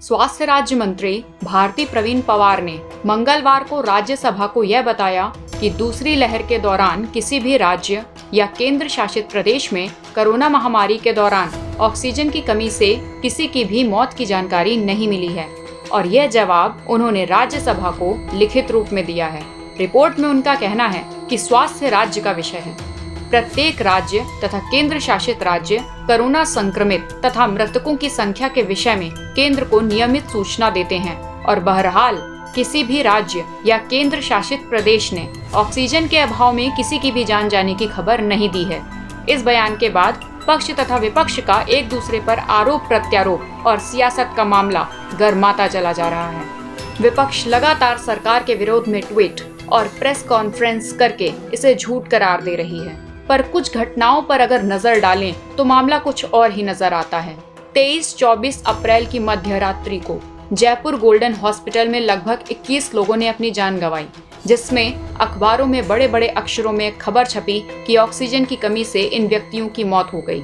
स्वास्थ्य राज्य मंत्री भारती प्रवीण पवार ने मंगलवार को राज्यसभा को यह बताया कि दूसरी लहर के दौरान किसी भी राज्य या केंद्र शासित प्रदेश में कोरोना महामारी के दौरान ऑक्सीजन की कमी से किसी की भी मौत की जानकारी नहीं मिली है और यह जवाब उन्होंने राज्यसभा को लिखित रूप में दिया है। रिपोर्ट में उनका कहना है कि स्वास्थ्य राज्य का विषय है। प्रत्येक राज्य तथा केंद्र शासित राज्य कोरोना संक्रमित तथा मृतकों की संख्या के विषय में केंद्र को नियमित सूचना देते हैं और बहरहाल किसी भी राज्य या केंद्र शासित प्रदेश ने ऑक्सीजन के अभाव में किसी की भी जान जाने की खबर नहीं दी है। इस बयान के बाद पक्ष तथा विपक्ष का एक दूसरे पर आरोप प्रत्यारोप और सियासत का मामला गर्माता चला जा रहा है। विपक्ष लगातार सरकार के विरोध में ट्वीट और प्रेस कॉन्फ्रेंस करके इसे झूठ करार दे रही है, पर कुछ घटनाओं पर अगर नजर डालें तो मामला कुछ और ही नजर आता है। 23-24 अप्रैल की मध्य रात्रि को जयपुर गोल्डन हॉस्पिटल में लगभग 21 लोगों ने अपनी जान गंवाई, जिसमें अखबारों में बड़े बड़े अक्षरों में खबर छपी कि ऑक्सीजन की कमी से इन व्यक्तियों की मौत हो गई।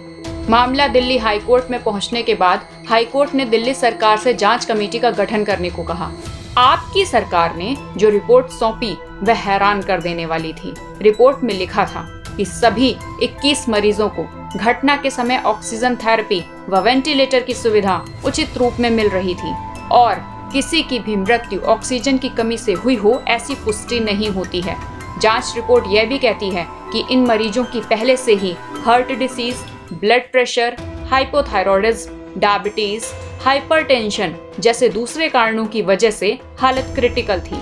मामला दिल्ली हाईकोर्ट में पहुंचने के बाद हाईकोर्ट ने दिल्ली सरकार से जांच कमेटी का गठन करने को कहा। आपकी सरकार ने जो रिपोर्ट सौंपी वह हैरान कर देने वाली थी। रिपोर्ट में लिखा था कि सभी 21 मरीजों को घटना के समय ऑक्सीजन थेरेपी व वेंटिलेटर की सुविधा उचित रूप में मिल रही थी और किसी की भी मृत्यु ऑक्सीजन की कमी से हुई हो ऐसी पुष्टि नहीं होती है। जांच रिपोर्ट यह भी कहती है कि इन मरीजों की पहले से ही heart disease, blood pressure, hypothyroidism, diabetes, hypertension जैसे दूसरे कारणों की वजह से हालत क्रिटिकल थी।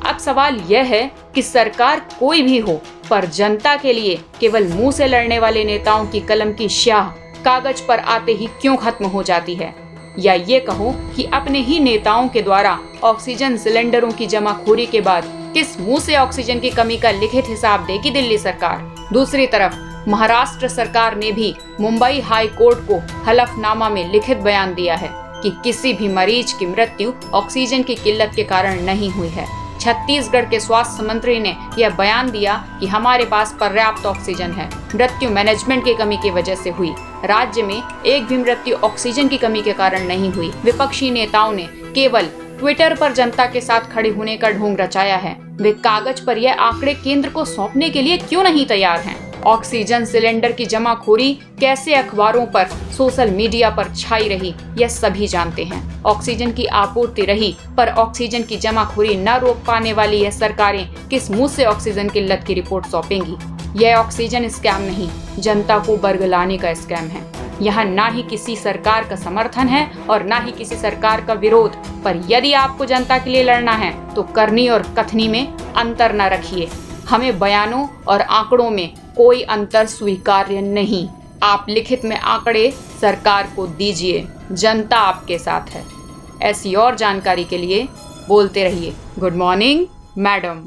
अब सवाल यह है कि सरकार कोई भी हो, पर जनता के लिए केवल मुंह से लड़ने वाले नेताओं की कलम की स्याह कागज पर आते ही क्यों खत्म हो जाती है, या ये कहो कि अपने ही नेताओं के द्वारा ऑक्सीजन सिलेंडरों की जमाखोरी के बाद किस मुंह से ऑक्सीजन की कमी का लिखित हिसाब देगी दिल्ली सरकार। दूसरी तरफ महाराष्ट्र सरकार ने भी मुंबई हाई कोर्ट को हलफनामा में लिखित बयान दिया है कि किसी भी मरीज की मृत्यु ऑक्सीजन की किल्लत के कारण नहीं हुई है। छत्तीसगढ़ के स्वास्थ्य मंत्री ने यह बयान दिया कि हमारे पास पर्याप्त ऑक्सीजन है, मृत्यु मैनेजमेंट की कमी की वजह से हुई। राज्य में एक भी मृत्यु ऑक्सीजन की कमी के कारण नहीं हुई। विपक्षी नेताओं ने केवल ट्विटर पर जनता के साथ खड़े होने का ढोंग रचाया है। वे कागज पर यह आंकड़े केंद्र को सौंपने के लिए क्यों नहीं तैयार हैं? ऑक्सीजन सिलेंडर की जमाखोरी कैसे अखबारों पर, सोशल मीडिया पर छाई रही, यह सभी जानते हैं। ऑक्सीजन की आपूर्ति रही, पर ऑक्सीजन की जमाखोरी न रोक पाने वाली यह सरकारें किस मुंह से ऑक्सीजन किल्लत की रिपोर्ट सौंपेंगी? यह ऑक्सीजन स्कैम नहीं, जनता को बरगलाने का स्कैम है। यहाँ ना ही किसी सरकार का समर्थन है और ना ही किसी सरकार का विरोध, पर यदि आपको जनता के लिए लड़ना है तो करनी और कथनी में अंतर न रखिए। हमें बयानों और आंकड़ों में कोई अंतर स्वीकार्य नहीं। आप लिखित में आंकड़े सरकार को दीजिए, जनता आपके साथ है। ऐसी और जानकारी के लिए बोलते रहिए। Good morning madam.